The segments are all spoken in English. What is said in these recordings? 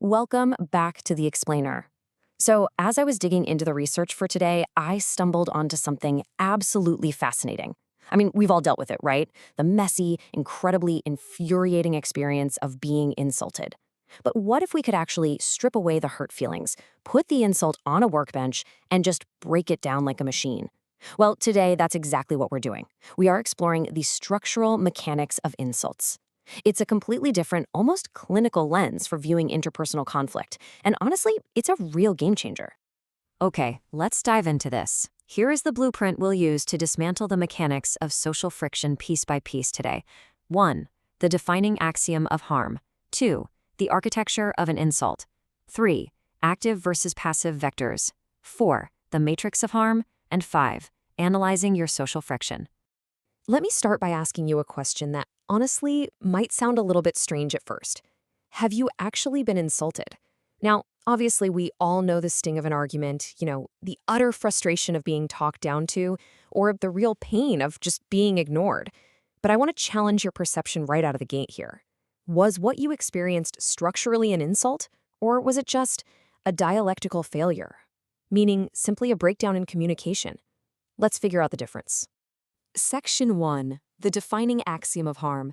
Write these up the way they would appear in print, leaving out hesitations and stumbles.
Welcome back to The Explainer. So, as I was digging into the research for today, I stumbled onto something absolutely fascinating. I mean, we've all dealt with it, right? The messy, incredibly infuriating experience of being insulted. But what if we could actually strip away the hurt feelings, put the insult on a workbench, and just break it down like a machine? Well, today, that's exactly what we're doing. We are exploring the structural mechanics of insults. It's a completely different, almost clinical lens for viewing interpersonal conflict, and honestly, it's a real game changer. Okay, let's dive into this. Here is the blueprint we'll use to dismantle the mechanics of social friction piece by piece today. 1. The defining axiom of harm. 2. The architecture of an insult. 3. Active versus passive vectors. 4. The matrix of harm. And 5. Analyzing your social friction. Let me start by asking you a question that honestly might sound a little bit strange at first. Have you actually been insulted? Now, obviously, we all know the sting of an argument, the utter frustration of being talked down to, or the real pain of just being ignored. But I want to challenge your perception right out of the gate here. Was what you experienced structurally an insult, or was it just a dialectical failure? Meaning simply a breakdown in communication. Let's figure out the difference. Section 1. The defining axiom of harm.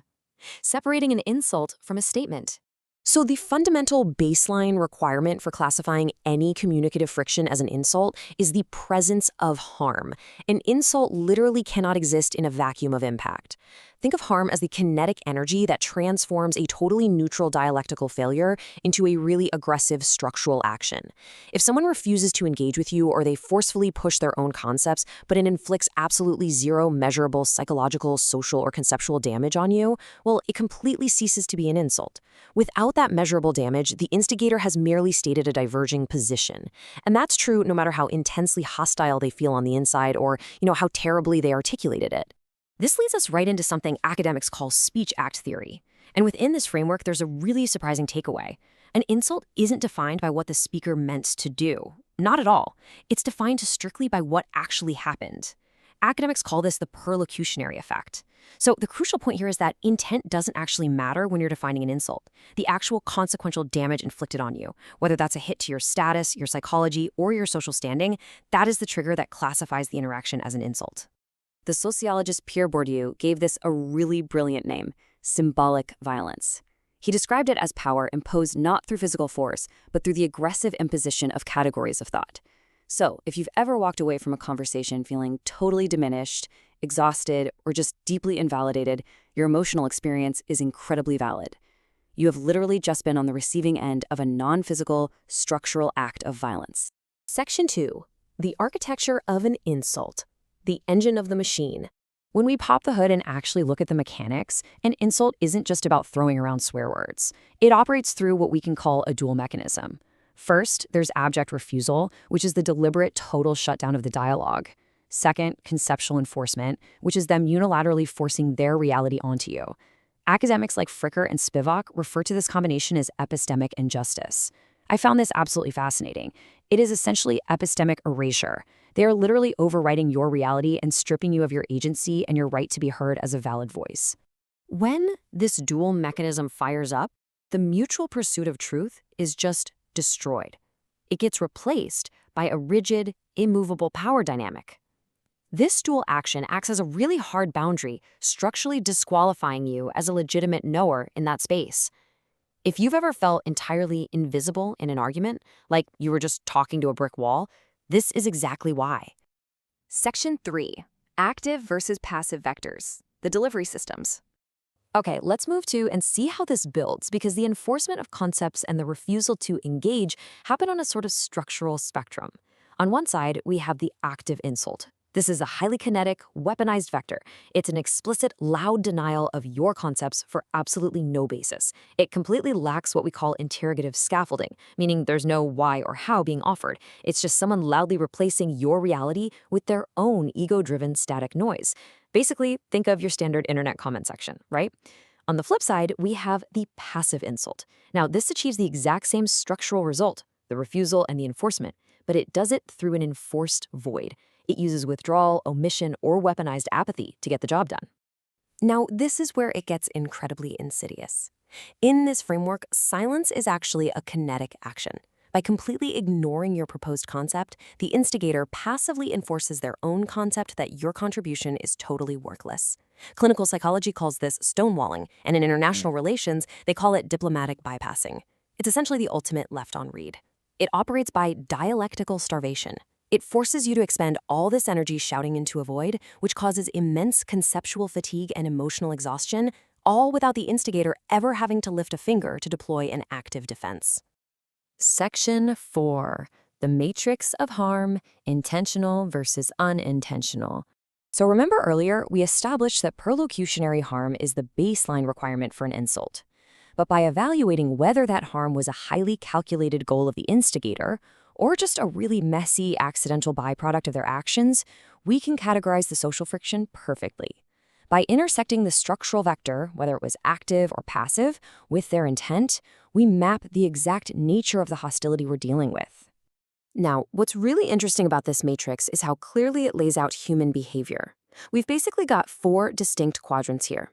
Separating an insult from a statement. So the fundamental baseline requirement for classifying any communicative friction as an insult is the presence of harm. An insult literally cannot exist in a vacuum of impact. Think of harm as the kinetic energy that transforms a totally neutral dialectical failure into a really aggressive structural action. If someone refuses to engage with you or they forcefully push their own concepts, but it inflicts absolutely zero measurable psychological, social, or conceptual damage on you, well, it completely ceases to be an insult. Without that measurable damage, the instigator has merely stated a diverging position. And that's true no matter how intensely hostile they feel on the inside or, how terribly they articulated it. This leads us right into something academics call speech act theory. And within this framework, there's a really surprising takeaway. An insult isn't defined by what the speaker meant to do. Not at all. It's defined strictly by what actually happened. Academics call this the perlocutionary effect. So the crucial point here is that intent doesn't actually matter when you're defining an insult. The actual consequential damage inflicted on you, whether that's a hit to your status, your psychology, or your social standing, that is the trigger that classifies the interaction as an insult. The sociologist Pierre Bourdieu gave this a really brilliant name, symbolic violence. He described it as power imposed not through physical force, but through the aggressive imposition of categories of thought. So, if you've ever walked away from a conversation feeling totally diminished, exhausted, or just deeply invalidated, your emotional experience is incredibly valid. You have literally just been on the receiving end of a non-physical, structural act of violence. Section 2. The architecture of an insult. The engine of the machine. When we pop the hood and actually look at the mechanics, an insult isn't just about throwing around swear words. It operates through what we can call a dual mechanism. First, there's abject refusal, which is the deliberate total shutdown of the dialogue. Second, conceptual enforcement, which is them unilaterally forcing their reality onto you. Academics like Fricker and Spivak refer to this combination as epistemic injustice. I found this absolutely fascinating. It is essentially epistemic erasure. They are literally overwriting your reality and stripping you of your agency and your right to be heard as a valid voice. When this dual mechanism fires up, the mutual pursuit of truth is just destroyed. It gets replaced by a rigid, immovable power dynamic. This dual action acts as a really hard boundary, structurally disqualifying you as a legitimate knower in that space. If you've ever felt entirely invisible in an argument, like you were just talking to a brick wall, this is exactly why. Section 3. Active versus passive vectors. The delivery systems. Okay, let's move to and see how this builds, because the enforcement of concepts and the refusal to engage happen on a sort of structural spectrum. On one side, we have the active insult. This is a highly kinetic, weaponized vector. It's an explicit, loud denial of your concepts for absolutely no basis. It completely lacks what we call interrogative scaffolding, meaning there's no why or how being offered. It's just someone loudly replacing your reality with their own ego-driven static noise. Basically, think of your standard internet comment section, right? On the flip side, we have the passive insult. Now, this achieves the exact same structural result, the refusal and the enforcement, but it does it through an enforced void. It uses withdrawal, omission, or weaponized apathy to get the job done. Now, this is where it gets incredibly insidious. In this framework, silence is actually a kinetic action. By completely ignoring your proposed concept, the instigator passively enforces their own concept that your contribution is totally worthless. Clinical psychology calls this stonewalling, and in international relations, they call it diplomatic bypassing. It's essentially the ultimate left on read. It operates by dialectical starvation. It forces you to expend all this energy shouting into a void, which causes immense conceptual fatigue and emotional exhaustion, all without the instigator ever having to lift a finger to deploy an active defense. Section 4. The matrix of harm, intentional versus unintentional. So remember earlier, we established that perlocutionary harm is the baseline requirement for an insult. But by evaluating whether that harm was a highly calculated goal of the instigator, or just a really messy, accidental byproduct of their actions, we can categorize the social friction perfectly. By intersecting the structural vector, whether it was active or passive, with their intent, we map the exact nature of the hostility we're dealing with. Now, what's really interesting about this matrix is how clearly it lays out human behavior. We've basically got 4 distinct quadrants here.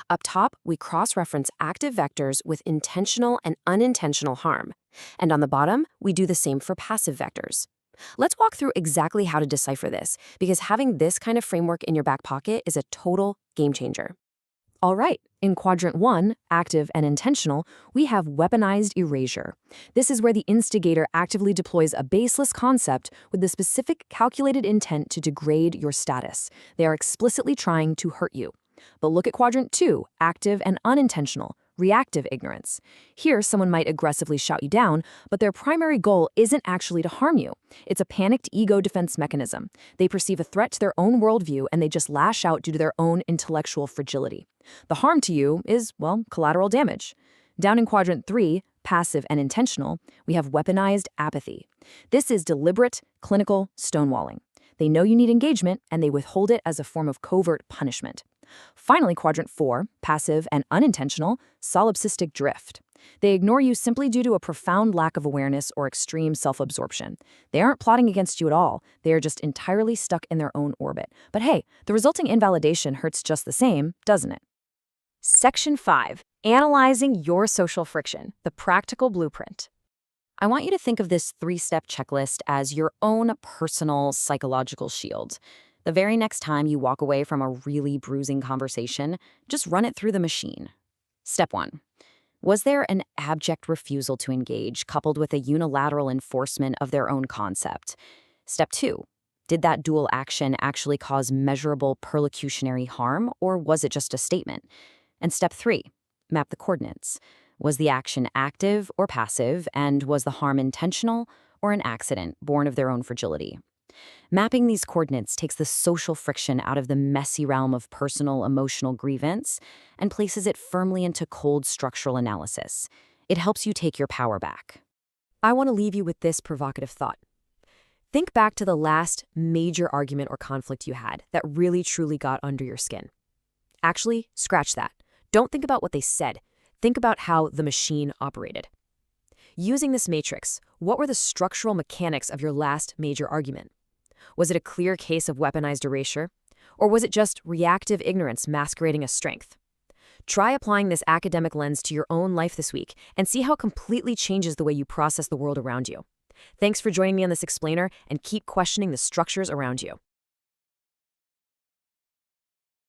Up top, we cross-reference active vectors with intentional and unintentional harm. And on the bottom, we do the same for passive vectors. Let's walk through exactly how to decipher this, because having this kind of framework in your back pocket is a total game changer. All right, in quadrant 1, active and intentional, we have weaponized erasure. This is where the instigator actively deploys a baseless concept with the specific calculated intent to degrade your status. They are explicitly trying to hurt you. But look at quadrant 2, active and unintentional, reactive ignorance. Here, someone might aggressively shout you down, but their primary goal isn't actually to harm you. It's a panicked ego defense mechanism. They perceive a threat to their own worldview and they just lash out due to their own intellectual fragility. The harm to you is, well, collateral damage. Down in quadrant 3, passive and intentional, we have weaponized apathy. This is deliberate, clinical stonewalling. They know you need engagement and they withhold it as a form of covert punishment. Finally, quadrant 4, passive and unintentional, solipsistic drift. They ignore you simply due to a profound lack of awareness or extreme self-absorption. They aren't plotting against you at all. They are just entirely stuck in their own orbit. But hey, the resulting invalidation hurts just the same, doesn't it? Section 5. Analyzing your social friction, the practical blueprint. I want you to think of this 3-step checklist as your own personal psychological shield. The very next time you walk away from a really bruising conversation, just run it through the machine. Step 1. Was there an abject refusal to engage coupled with a unilateral enforcement of their own concept? Step 2. Did that dual action actually cause measurable perlocutionary harm, or was it just a statement? And step 3. Map the coordinates. Was the action active or passive, and was the harm intentional or an accident born of their own fragility? Mapping these coordinates takes the social friction out of the messy realm of personal emotional grievance and places it firmly into cold structural analysis. It helps you take your power back. I want to leave you with this provocative thought. Think back to the last major argument or conflict you had that really truly got under your skin. Actually, scratch that. Don't think about what they said. Think about how the machine operated. Using this matrix, what were the structural mechanics of your last major argument? Was it a clear case of weaponized erasure? Or was it just reactive ignorance masquerading as strength? Try applying this academic lens to your own life this week and see how it completely changes the way you process the world around you. Thanks for joining me on this explainer, and keep questioning the structures around you.